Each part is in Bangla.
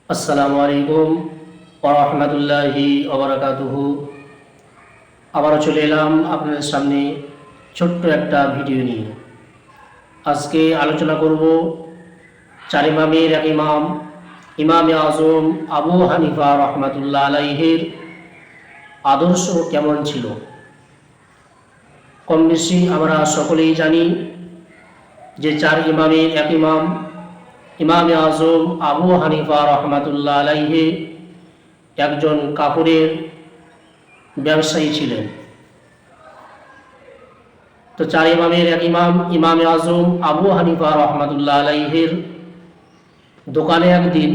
আসসালামু আলাইকুম ওয়া রাহমাতুল্লাহি ওয়া বারাকাতুহু। আবারও চলে এলাম আপনাদের সামনে ছোট্ট একটা ভিডিও নিয়ে। আজকে আলোচনা করব চার ইমামের এক ইমাম ইমামে আজম আবু হানিফা রহমাতুল্লাহ আলাইহির আদর্শ কেমন ছিল। কম বেশি আমরা সকলেই জানি যে চার ইমামের এক ইমাম ইমামে আজম আবু হানিফা রহমাতুল্লাহ আলাইহি একজন কাপড়ের ব্যবসায়ী ছিলেন। তো চার ইমামের এক ইমাম ইমামে আজম আবু হানিফা রহমাতুল্লাহ আলাইহির দোকানে একদিন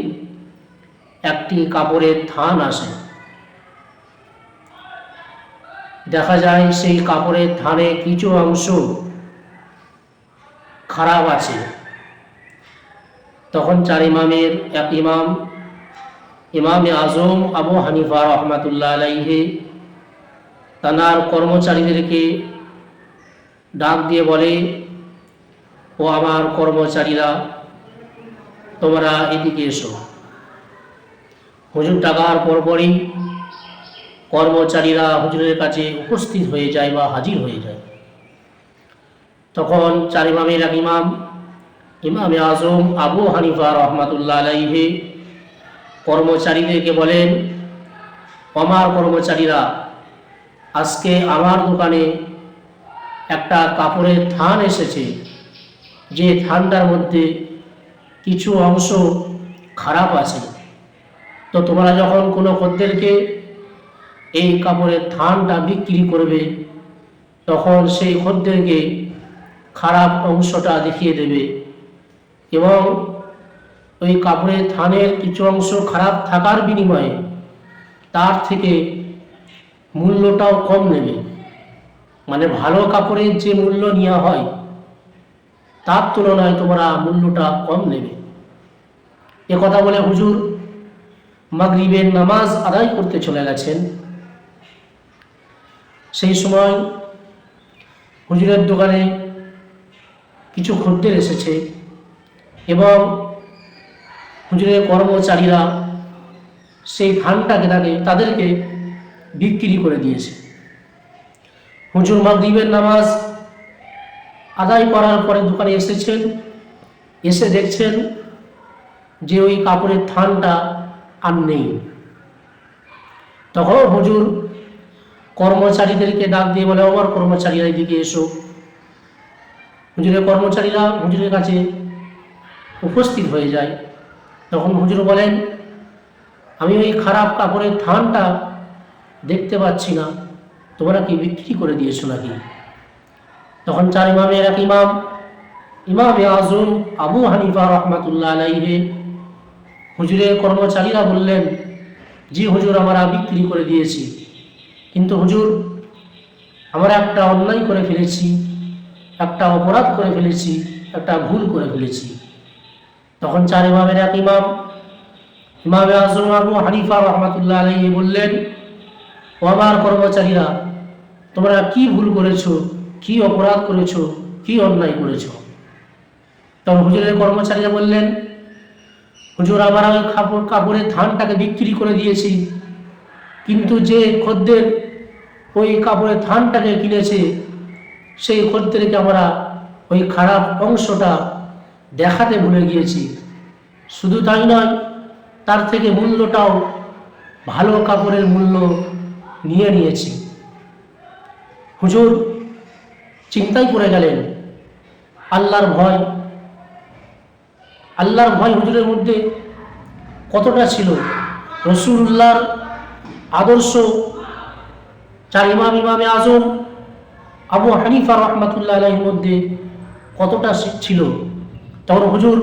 একটি কাপড়ের থান আসে। দেখা যায় সেই কাপড়ের থানে কিছু অংশ খারাপ আছে। তখন চার ইমামের এক ইমাম ইমামে আজম আবু হানিফা রহমাতুল্লাহ আলাইহি তার কর্মচারীদেরকে ডাক দিয়ে বলে, ও আমার কর্মচারীরা, তোমরা এদিকে এসো। হুজুর ডাকার পরপরই কর্মচারীরা হুজুরের কাছে উপস্থিত হয়ে যায় বা হাজির হয়ে যায়। তখন চার ইমামের এক ইমাম ইমামে আজম আবু হানিফা রহমাতুল্লাহ আলাইহি কর্মচারীদেরকে বলেন, আমার কর্মচারীরা, আজকে আমার দোকানে একটা কাপড়ের থান এসেছে, যে থানটার মধ্যে কিছু অংশ খারাপ আছে। তো তোমরা যখন কোনো খদ্দেরকে এই কাপড়ের থানটা বিক্রি করবে, তখন সেই খদ্দেরকে খারাপ অংশটা দেখিয়ে দেবে এবং ওই কাপড়ের থানের কিছু অংশ খারাপ থাকার বিনিময়ে তার থেকে মূল্যটাও কম নেবে। মানে ভালো কাপড়ের যে মূল্য নেওয়া হয় তার তুলনায় তোমরা মূল্যটা কম নেবে। এ কথা বলে হুজুর মাগরিবের নামাজ আদায় করতে চলে গেছেন। সেই সময় হুজুরের দোকানে কিছু খদ্দের এসেছে এবং হুজুরের কর্মচারীরা সেই ধানটাকে তাদেরকে বিক্রি করে দিয়েছে। হুজুর মাগরিবের নামাজ আদায় করার পরে দোকানে এসেছেন, এসে দেখছেন যে ওই কাপড়ের থানটা আর নেই। তখন হুজুর কর্মচারীদেরকে ডাক দিয়ে বলে, আমার কর্মচারীরা এদিকে এসো। হুজুরের কর্মচারীরা হুজুরের কাছে উপস্থিত হয়ে যায়। তখন হুজুর বলেন, আমি ওই খারাপ কাপড়ের থানটা দেখতে পাচ্ছি না, তোমরা কি বিক্রি করে দিয়েছো নাকি? তখন চার ইমামের এক ইমাম ইমামে আজম আবু হানিফা রহমাতুল্লাহ আলাইহি হুজুরের কর্মচারীরা বললেন, জি হুজুর, আমরা বিক্রি করে দিয়েছি, কিন্তু হুজুর আমরা একটা অন্যায় করে ফেলেছি, একটা অপরাধ করে ফেলেছি, একটা ভুল করে ফেলেছি। তখন চার ইমামের এক ইমাম ইমামে আজম আবু হানিফা রহমাতুল্লাহ আলাইহি বললেন, ও আমার কর্মচারীরা, তোমরা কি ভুল করেছো, কি অপরাধ করেছো, কি অন্যায় করেছো? তখন হুজুরের কর্মচারীরা বললেন, হুজুর আমরা ওই কাপড়ের ধানটাকে বিক্রি করে দিয়েছি, কিন্তু যে খদ্দের ওই কাপড়ের ধানটাকে কিনেছে সেই খদ্দেরকে আমরা ওই খারাপ অংশটা দেখাতে ভুলে গিয়েছি। শুধু তাই নয়, তার থেকে মূল্যটাও ভালো কাপড়ের মূল্য নিয়ে নিয়েছি। হুজুর চিন্তায় পড়ে গেলেন। আল্লাহর ভয় হুজুরের মধ্যে কতটা ছিল, রাসূলুল্লাহর আদর্শ চার ইমামে আজম আবু হানিফা রহমাতুল্লাহ আলাইহির মধ্যে কতটা ছিল। তখন হুজুর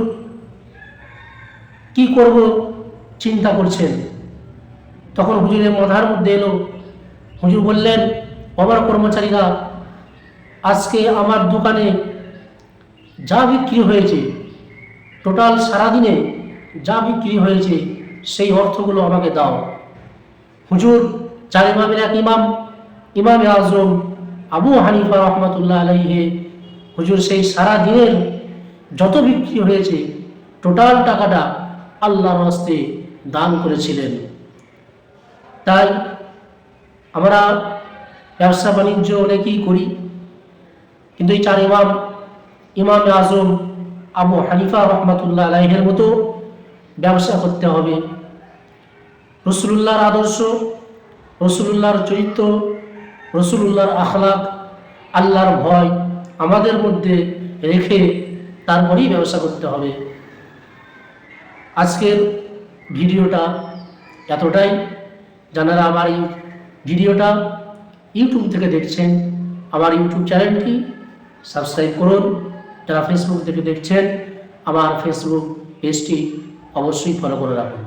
কি করব চিন্তা করছেন। তখন হুজুরের মাথার মধ্যে এলো, হুজুর বললেন, আমার কর্মচারীরা, আজকে আমার দোকানে যা বিক্রি হয়েছে, টোটাল সারাদিনে যা বিক্রি হয়েছে সেই অর্থগুলো আমাকে দাও। হুজুর চার ইমামের এক ইমাম ইমামে আজম আবু হানিফা রহমাতুল্লাহ আলাইহি হুজুর সেই সারা দিনের যত বিক্রি হয়েছে টোটাল টাকাটা আল্লাহর রাস্তায় দান করেছিলেন। তাই আমরা ব্যবসা বাণিজ্য অনেকেই করি, কিন্তু এই 4 ইমাম আজম আবু হানিফা রহমাতুল্লাহ আলাইহির মতো ব্যবসা করতে হবে। রাসূলুল্লাহর আদর্শ, রাসূলুল্লাহর চরিত্র, রাসূলুল্লাহর আখলাক, আল্লাহর ভয় আমাদের মধ্যে রেখে তারপরেই ব্যবসা করতে হবে। আজকের ভিডিওটা এতটাই। যারা আমার এই ভিডিওটা ইউটিউব থেকে দেখছেন, আমার ইউটিউব চ্যানেলটি সাবস্ক্রাইব করুন। যারা ফেসবুক থেকে দেখছেন, আমার ফেসবুক পেজটি অবশ্যই ফলো করে রাখুন।